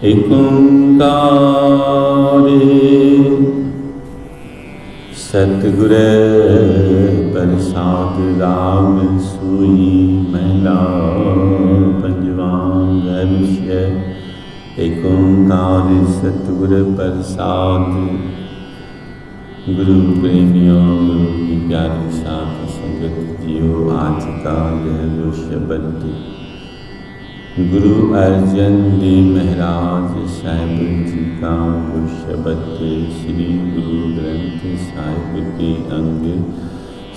एक ओंकार सतगुर प्रसाद राग सोई महिला पंजवां गर्ष्य। एक ओंकार सतगुर प्रसाद। गुरु प्रेमियों, गुरु की प्यारी साथ संगत जियो, आज का यह वो शब्द गुरु अर्जन देव महाराज साहिब जी का वो शब्द श्री गुरु ग्रंथ साहिब के अंग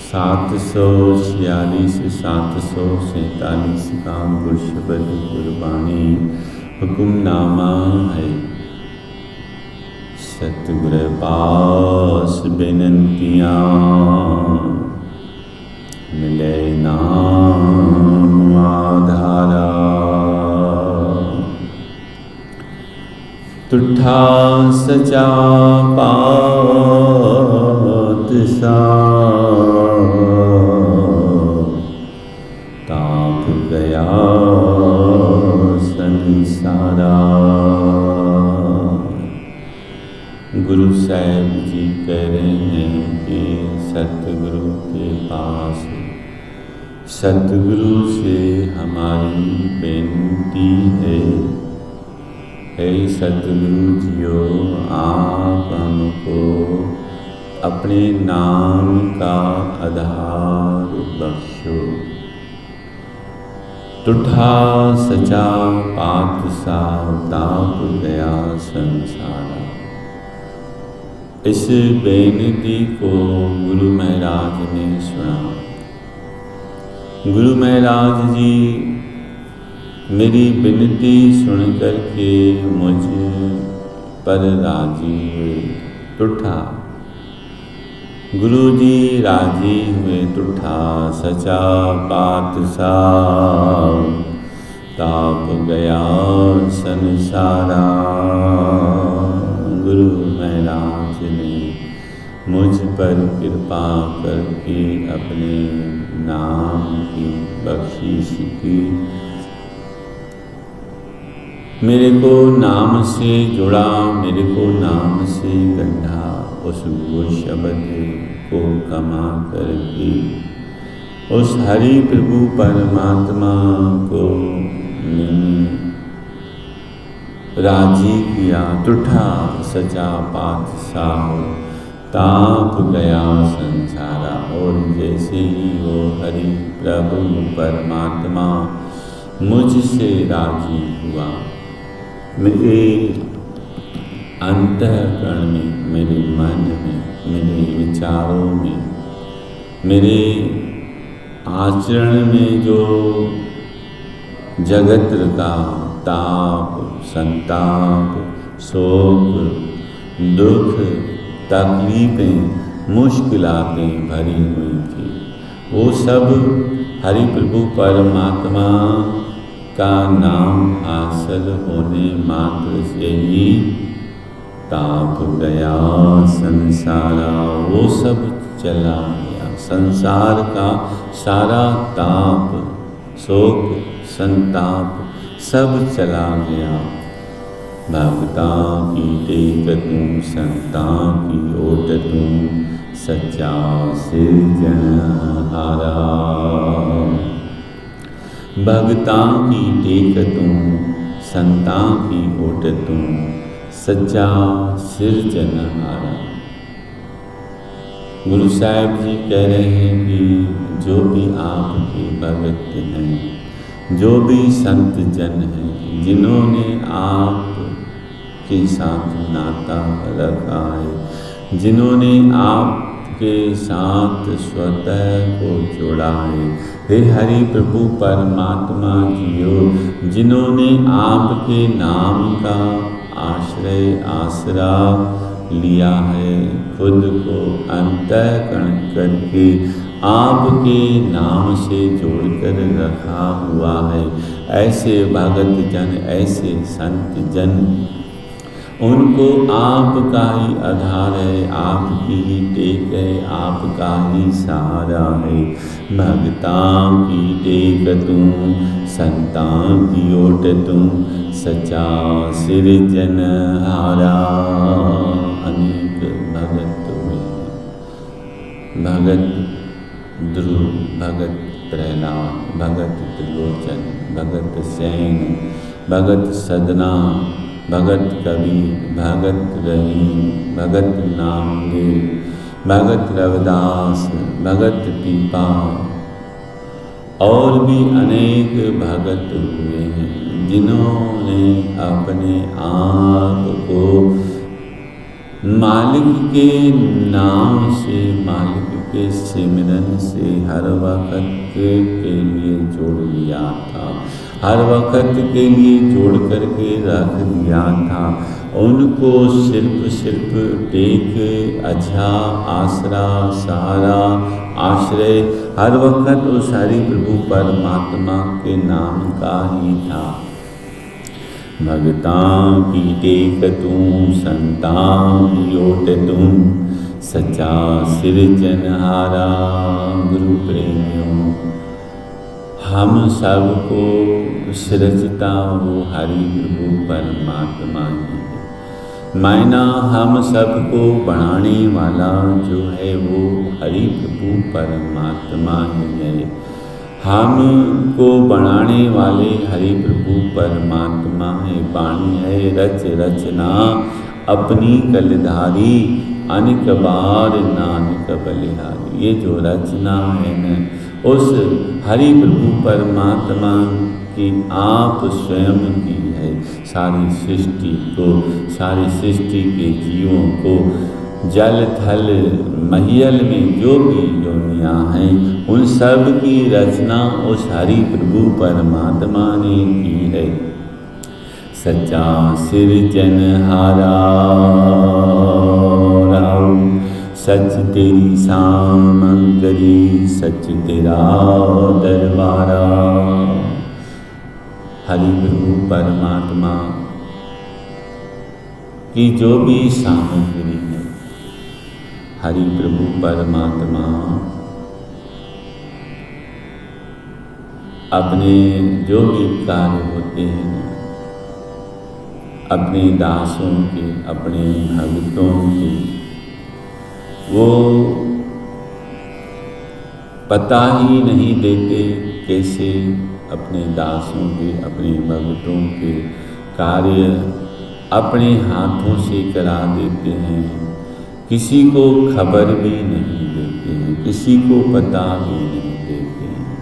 746 747 का वो शब्द गुरबाणी हुक्मनामा है। सतगुर पास बेनंतियाँ मिले नाम आधारा। तुठा सचा पात सा ताप गया संसारा। गुरु साहिब जी कह रहे हैं कि सतगुरु के पास, सतगुरु से हमारी बेनती है। हे सतगुरु जियो, आप हमको अपने नाम का आधार बख्शो। तुठा सचा पात सा ताप गया संसारा। इस बेनती को गुरु महाराज ने सुना। गुरु महाराज जी मेरी विनती सुन करके मुझ पर राजी हुए। तुठा गुरु जी राजी हुए। तुठा सचा पात सा ताप गया संसारा। गुरु महाराज ने मुझ पर कृपा करके अपने नाम की बख्शीश की। मेरे को नाम से जुड़ा, मेरे को नाम से गंढा। उस वो शब्द को कमा करके उस हरि प्रभु परमात्मा को मैंने राजी किया। तुठा सचा पात सा ताप गया संसारा। और जैसे ही वो हरि प्रभु परमात्मा मुझसे राजी हुआ, मेरे अंतःकरण में, मेरे मन में, मेरे विचारों में, मेरे आचरण में जो जगत का ताप, संताप, शोक, दुख, तकलीफें, मुश्किलातें भरी हुई थी, वो सब हरि प्रभु परमात्मा का नाम हासिल होने मात्र से ही ताप गया संसारा। वो सब चला गया। संसार का सारा ताप, शोक, संताप सब चला गया। भक्ता की टेक तूं, संता की ओट तूं, सच्चा सिरजनहारा। भक्ता की टेक तूं, संता की ओट तूं, सच्चा सिरजनहारा। गुरु साहिब जी कह रहे हैं कि जो भी आपके भगत हैं, जो भी संत जन हैं, जिन्होंने आपके साथ नाता रखा है, जिन्होंने आपके साथ स्वतः को जोड़ा है, हे हरि प्रभु परमात्मा जियो, जिन्होंने आपके नाम का आश्रय आसरा लिया है, खुद को अंतःकरण करके आपके नाम से जोड़कर रखा हुआ है, ऐसे भगत जन, ऐसे संत जन, उनको आपका ही आधार है, आपकी ही टेक है, आपका ही सहारा है। भक्ता की टेक तू, संता की ओट तू, सचा सिरजनहारा अनेक भगत हुए। भगत ध्रुव, भगत प्रहलाद, भगत त्रिलोचन, भगत सैन, भगत सदना, भगत कबीर, भगत रहीम, भगत नामदेव, भगत रविदास, भगत पीपा और भी अनेक भगत हुए हैं, जिन्होंने अपने आप को मालिक के नाम से, मालिक के सिमरन से हर वक़्त के लिए जोड़ लिया था, हर वक़्त के लिए जोड़ करके रख दिया था। उनको सिर्फ टेक, अच्छा आसरा, सहारा, आश्रय हर वक़्त उस हरि प्रभु परमात्मा के नाम का ही था। भगतां की टेक तूं, संतां की ओट तूं, सच्चा सिरजनहारा गुरु प्रेमियों। हम सबको सृजता वो हरि प्रभु परमात्मा ही है। मायना हम सबको बढ़ाने वाला जो है वो हरि प्रभु परमात्मा ही है। हमको बढ़ाने वाले हरि प्रभु परमात्मा है। वाणी है रच रचना अपनी कलधारी, अनेक बार नानक बलिहारी। ये जो रचना है न, उस हरि प्रभु परमात्मा की आप स्वयं की है। सारी सृष्टि को, सारी सृष्टि के जीवों को, जल थल महियल में जो भी योनियाँ हैं, उन सब की रचना उस हरि प्रभु परमात्मा ने की है। सच्चा सिरजनहारा सच तेरी सामग्री, सच तेरा दरबारा। हरि प्रभु परमात्मा की जो भी सामग्री है, हरि प्रभु परमात्मा अपने जो भी कार्य होते हैं, अपने दासों के, अपने भक्तों के, वो पता ही नहीं देते कैसे अपने दासों के, अपने भक्तों के कार्य अपने हाथों से करा देते हैं। किसी को खबर भी नहीं देते हैं, किसी को पता भी नहीं देते हैं।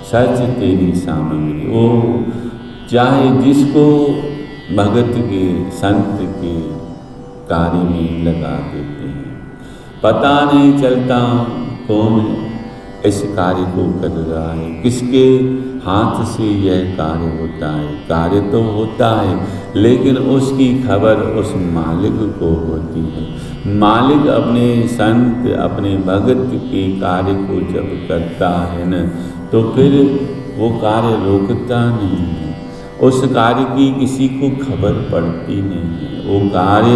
सच तेरी सामग्री, वो चाहे जिसको भगत के, संत के कार्य में लगा देते हैं। पता नहीं चलता कौन इस कार्य को कर रहा है, किसके हाथ से यह कार्य होता है। कार्य तो होता है, लेकिन उसकी खबर उस मालिक को होती है। मालिक अपने संत, अपने भगत के कार्य को जब करता है न, तो फिर वो कार्य रोकता नहीं है। उस कार्य की किसी को खबर पड़ती नहीं है। वो कार्य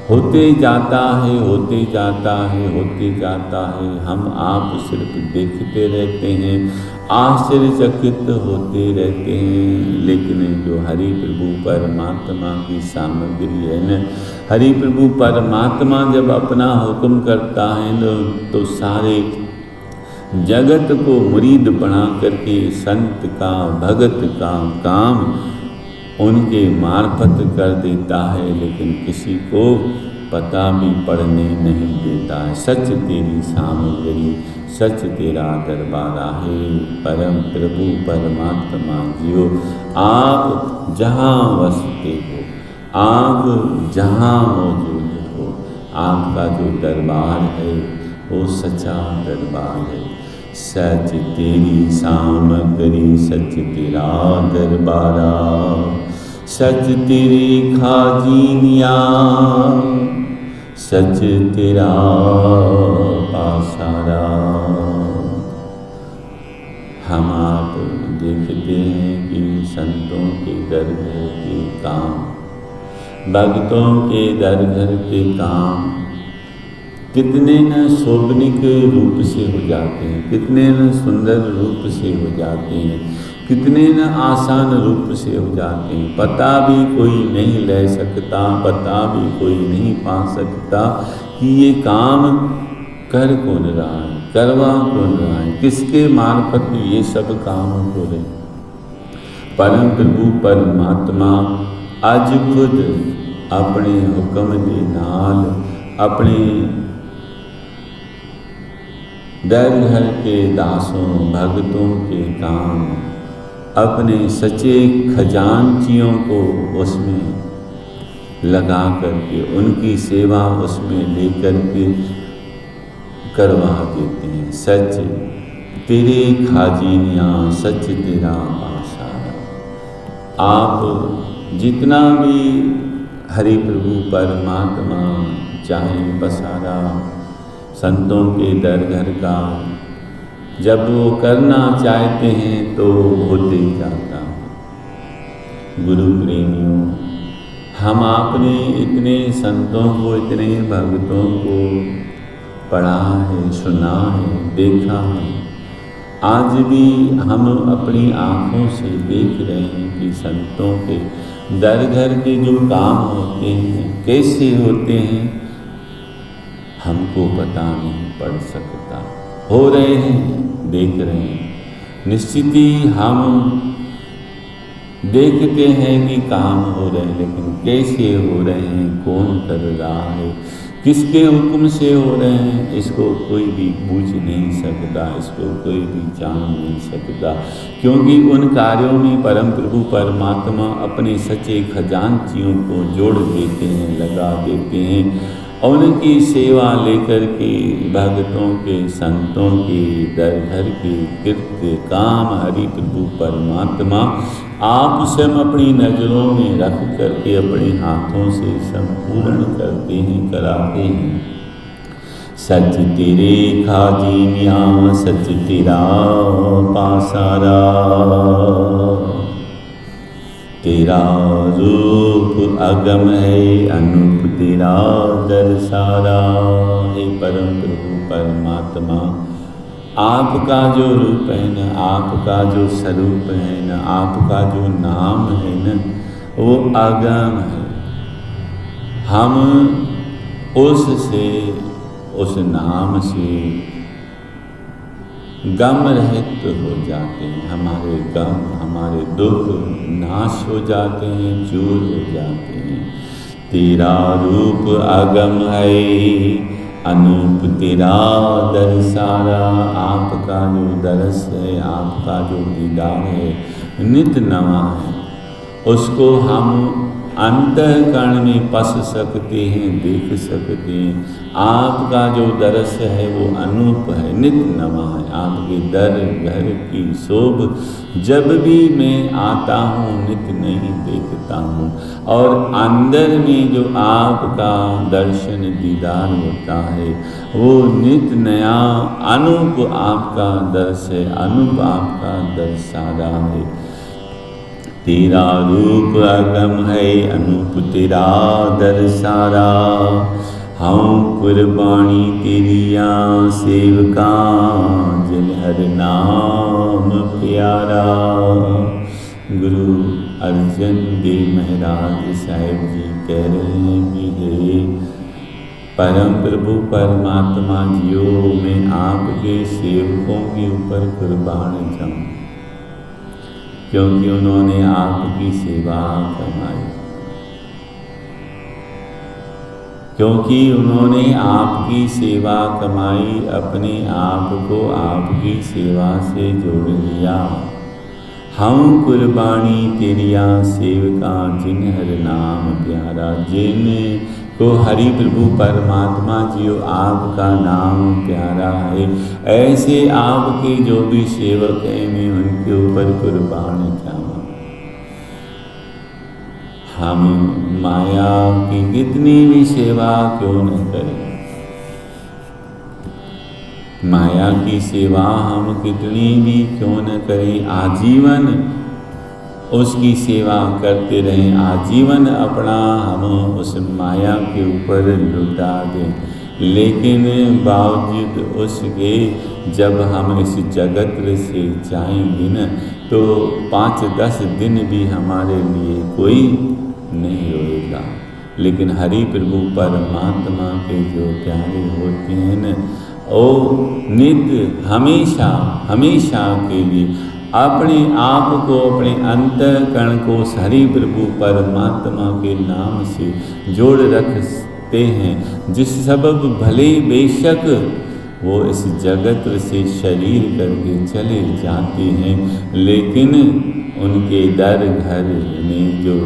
होते जाता है, होते जाता है, होते जाता है। हम आप सिर्फ देखते रहते हैं, आश्चर्यचकित होते रहते हैं। लेकिन जो हरि प्रभु परमात्मा की सामग्री है न, हरि प्रभु परमात्मा जब अपना हुक्म करता है न, तो सारे जगत को मुरीद बना करके संत का, भगत का काम उनके मार्फत कर देता है, लेकिन किसी को पता भी पड़ने नहीं देता है। सच तेरी सामग्री, सच तेरा दरबारा है परम प्रभु परमात्मा जियो। आप जहाँ वसते हो, आप जहाँ मौजूद हो, आपका जो दरबार है वो सच्चा दरबार है। सच तेरी सामग्री, सच तेरा दरबारा, सच तेरी खाजीनिया, सच तेरा पासारा। हम आप देखते हैं कि संतों के दर घर के काम, भक्तों के दर घर के काम कितने न शोभनिक रूप से हो जाते हैं, कितने न सुंदर रूप से हो जाते हैं। कितने न आसान रूप से हो जाते हैं। पता भी कोई नहीं ले सकता, पता भी कोई नहीं पा सकता कि ये काम कर कौन रहा है, करवा कौन रहा है, किसके मार्फत ये सब काम हो रहे। परम प्रभु परमात्मा आज खुद अपने हुक्म के नाल अपने दर घर के दासों भक्तों के काम, अपने सच्चे खजानचियों को उसमें लगा करके उनकी सेवा उसमें लेकर के करवा देते हैं। सच तेरे खाजीनियाँ, सच तेरा आसारा। आप जितना भी हरि प्रभु परमात्मा चाहें पसारा संतों के दर घर का, जब वो करना चाहते हैं तो होते जाता है। गुरु प्रेमियों, हम आपने इतने संतों को, इतने भक्तों को पढ़ा है, सुना है, देखा है। आज भी हम अपनी आँखों से देख रहे हैं कि संतों के दर घर के जो काम होते हैं कैसे होते हैं, हमको पता नहीं पड़ सकता। हो रहे हैं, देख रहे हैं। निश्चित ही हम देखते हैं कि काम हो रहे हैं, लेकिन कैसे हो रहे हैं, कौन कर रहा है, किसके हुक्म से हो रहे हैं, इसको कोई भी बूझ नहीं सकता, इसको कोई भी जान नहीं सकता। क्योंकि उन कार्यों में परम प्रभु परमात्मा अपने सच्चे खजानचियों को जोड़ देते हैं, लगा देते हैं। और उनकी सेवा लेकर के भक्तों के, संतों के दर घर के कृत्य काम हरि प्रभु परमात्मा आप स्वयं अपनी नज़रों में रख करके अपने हाथों से संपूर्ण करते हैं, कराते हैं। सच तेरे खाजीनियाँ, सच तेरा पासारा, तेरा रूप अगम है, अनूप तेरा दर्शारा। हे परम प्रभु परमात्मा, आपका जो रूप है न, आपका जो स्वरूप है न, आपका जो नाम है न, वो अगम है। हम उससे, उस नाम से गम रहित हो जाते हैं। हमारे गम, हमारे दुख नाश हो जाते हैं, दूर हो जाते हैं। तेरा रूप अगम है, अनूप तेरा दर्शारा। आपका जो दर्श है, आपका जो दीदार है, नित नवा है। उसको हम अंतःकरण में पस सकते हैं, देख सकते हैं। आपका जो दर्श है वो अनूप है, नित नवा है। आपके दर घर की शोभ जब भी मैं आता हूँ नित नहीं देखता हूँ। और अंदर में जो आपका दर्शन दीदार होता है वो नित नया अनूप आपका दर्श है, अनूप आपका दर्शारा है। तेरा रूप अगम है, अनूप तेरा दर्शारा। हम कुर्बानी तेरिया सेवका, जिन हर नाम प्यारा। गुरु अर्जन देव महाराज साहेब जी कह रहे हैं कि हे परम प्रभु परमात्मा जियो, मैं आपके सेवकों के ऊपर कुर्बान जाऊँ, क्योंकि उन्होंने आपकी सेवा कमाई, क्योंकि उन्होंने आपकी सेवा कमाई, अपने आप को आपकी सेवा से जोड़ लिया। हम कुर्बानी तेरिया सेवका, जिन हर नाम प्यारा। जिन को हरि प्रभु परमात्मा जियो आपका नाम प्यारा है, ऐसे आपके जो भी सेवक हैं मैं उनके ऊपर कुर्बान जाऊँ। हम माया की कितनी भी सेवा क्यों न करें, माया की सेवा हम कितनी भी क्यों न करें, आजीवन उसकी सेवा करते रहें, आजीवन अपना हम उस माया के ऊपर लुटा दें। लेकिन बावजूद उसके जब हम इस जगत से जाएंगे न, तो 5-10 दिन भी हमारे लिए कोई नहीं रोएगा। लेकिन हरि प्रभु परमात्मा के जो प्यारे होते हैं न, वो नित्य हमेशा हमेशा के लिए अपने आप को, अपने अंतःकरण को हरि प्रभु परमात्मा के नाम से जोड़ रखते हैं, जिस सबब भले बेशक वो इस जगत से शरीर करके चले जाते हैं, लेकिन उनके दर घर में जो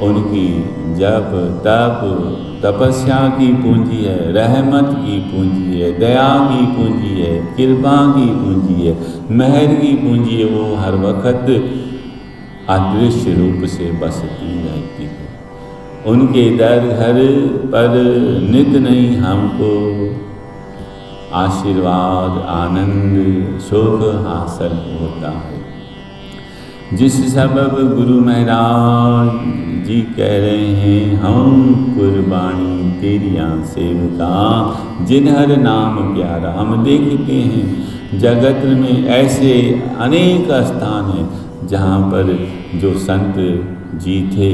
उनकी जप तप तपस्या की पूंजी है, रहमत की पूंजी है, दया की पूंजी है, कृपा की पूंजी है, मेहर की पूंजी है, वो हर वक्त अदृश्य रूप से बसती रहती है। उनके दर घर पर नित नहीं हमको आशीर्वाद आनंद सुख हासिल होता है। जिस सबब गुरु महाराज जी कह रहे हैं, हम कुर्बानी तेरिया सेवका जिन्हर नाम प्यारा। हम देखते हैं जगत में ऐसे अनेक स्थान हैं जहाँ पर जो संत जी थे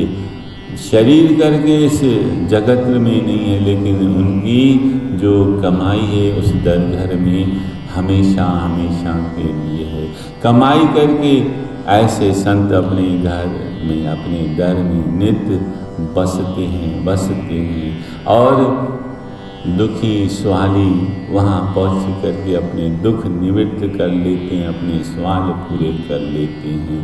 शरीर करके इस जगत में नहीं है, लेकिन उनकी जो कमाई है उस दर घर में हमेशा हमेशा के लिए है। कमाई करके ऐसे संत अपने घर में अपने दर में नित्य बसते हैं और दुखी स्वाली वहाँ पहुँच करके अपने दुख निवृत्त कर लेते हैं, अपने सवाल पूरे कर लेते हैं।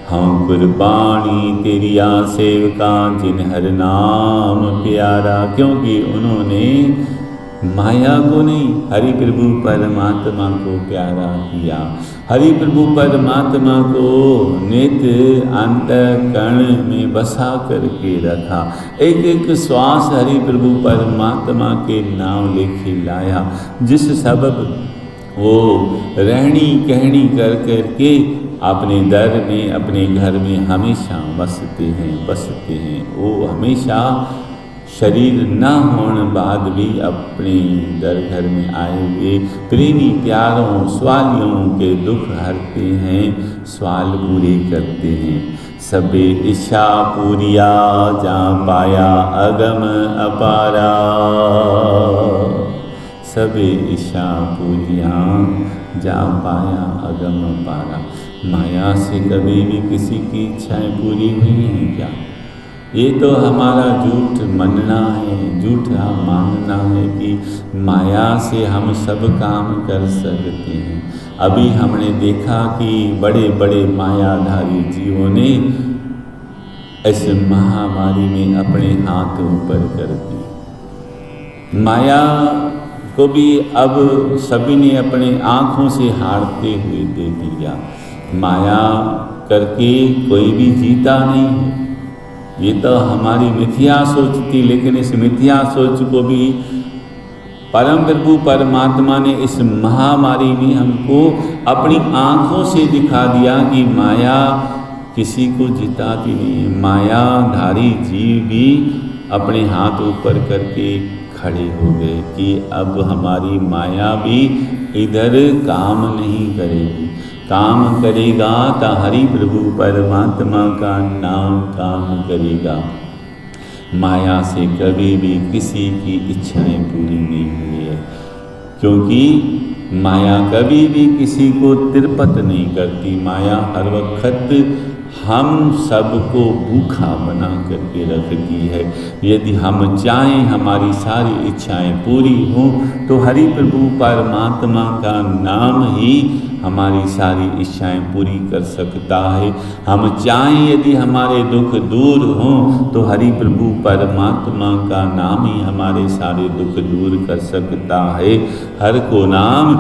हम कुर्बानी तेरिया सेवका जिन्हर नाम प्यारा, क्योंकि उन्होंने माया को नहीं हरि प्रभु परमात्मा को प्यारा किया। हरि प्रभु परमात्मा को नित्य अंतःकरण में बसा करके रखा। एक एक श्वास हरि प्रभु परमात्मा के नाम लेके लाया, जिस सबब वो रहनी कहनी कर करके अपने दर में अपने घर में हमेशा बसते हैं। वो हमेशा शरीर न होने बाद भी अपने दर घर में आए हुए प्रेमी प्यारों स्वालियों के दुख हरते हैं, सवाल पूरे करते हैं। सबे इच्छा पूरिया जा पाया अगम अपारा, सबे इच्छा पूरिया जा पाया अगम अपारा। माया से कभी भी किसी की इच्छाएं पूरी हुई हैं क्या? ये तो हमारा झूठ मानना है, झूठा मानना है कि माया से हम सब काम कर सकते हैं। अभी हमने देखा कि बड़े बड़े मायाधारी जीवों ने इस महामारी में अपने हाथ ऊपर कर दिए। माया को भी अब सभी ने अपने आँखों से हारते हुए देख लिया। माया करके कोई भी जीता नहीं है। ये तो हमारी मिथ्या सोच थी, लेकिन इस मिथ्या सोच को भी परम प्रभु परमात्मा ने इस महामारी में हमको अपनी आँखों से दिखा दिया कि माया किसी को जिताती नहीं है। मायाधारी जीव भी अपने हाथ ऊपर करके खड़े हो गए कि अब हमारी माया भी इधर काम नहीं करेगी। काम करेगा तो हरि प्रभु परमात्मा का नाम काम करेगा। माया से कभी भी किसी की इच्छाएं पूरी नहीं हुई है, क्योंकि माया कभी भी किसी को तिरपत नहीं करती। माया हर वक्त हम सबको भूखा बना करके रखती है। यदि हम चाहें हमारी सारी इच्छाएं पूरी हों तो हरि प्रभु परमात्मा का नाम ही हमारी सारी इच्छाएं पूरी कर सकता है। हम चाहें यदि हमारे दुख दूर हों तो हरि प्रभु परमात्मा का नाम ही हमारे सारे दुख दूर कर सकता है। हर को नाम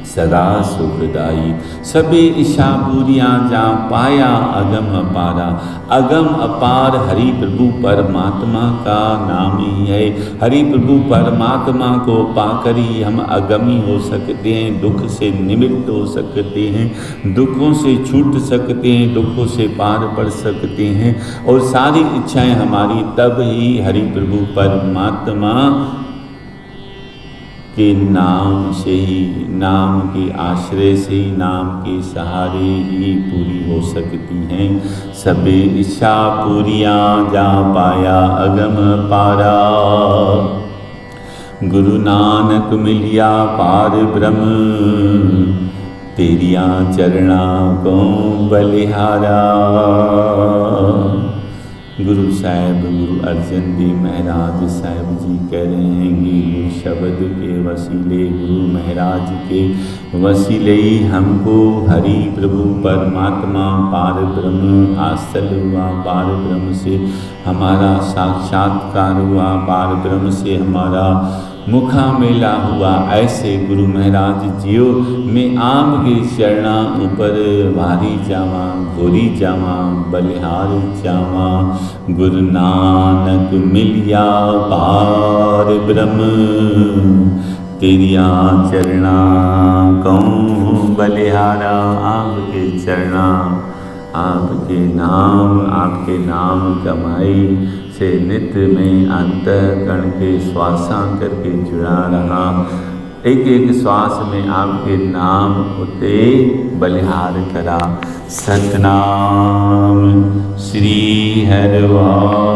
सदा सुखदाई, सभी इच्छा पूरियाँ जा पाया अगम अपारा। अगम अपार हरि प्रभु परमात्मा का नाम ही है। हरि प्रभु परमात्मा को पाकर ही हम अगमी हो सकते हैं, दुख से निवृत्त हो सकते हैं, दुखों से छूट सकते हैं, दुखों से पार पड़ सकते हैं, और सारी इच्छाएं हमारी तब ही हरि प्रभु परमात्मा के नाम से ही, नाम के आश्रय से ही, नाम के सहारे ही पूरी हो सकती हैं। सबे इच्छा पूरियां जा पाया अगम पारा। गुरु नानक मिलिया पार ब्रह्म, तेरिया चरणा को बलिहारा। गुरु साहब, गुरु अर्जन देव महाराज साहब जी कह रहे हैं कि गुरु शब्द के वसीले, गुरु महाराज के वसीले ही हमको हरि प्रभु परमात्मा पार ब्रह्म हासिल हुआ। पार ब्रह्म से हमारा साक्षात्कार हुआ, पार ब्रह्म से हमारा मुखा मेला हुआ। ऐसे गुरु महाराज जियो में आम के चरणा ऊपर भारी जावा, गोरी जावा, बलिहार जावा। गुरु नानक मिलिया पार ब्रह्म, तेरिया चरणा कहूँ बलिहारा। आपके चरणा, आपके नाम कमाई से नित्य में अंतःकरण के श्वासा करके जुड़ा रहा। एक एक श्वास में आपके नाम उते बलिहार करा। सतनाम श्री हरिवार।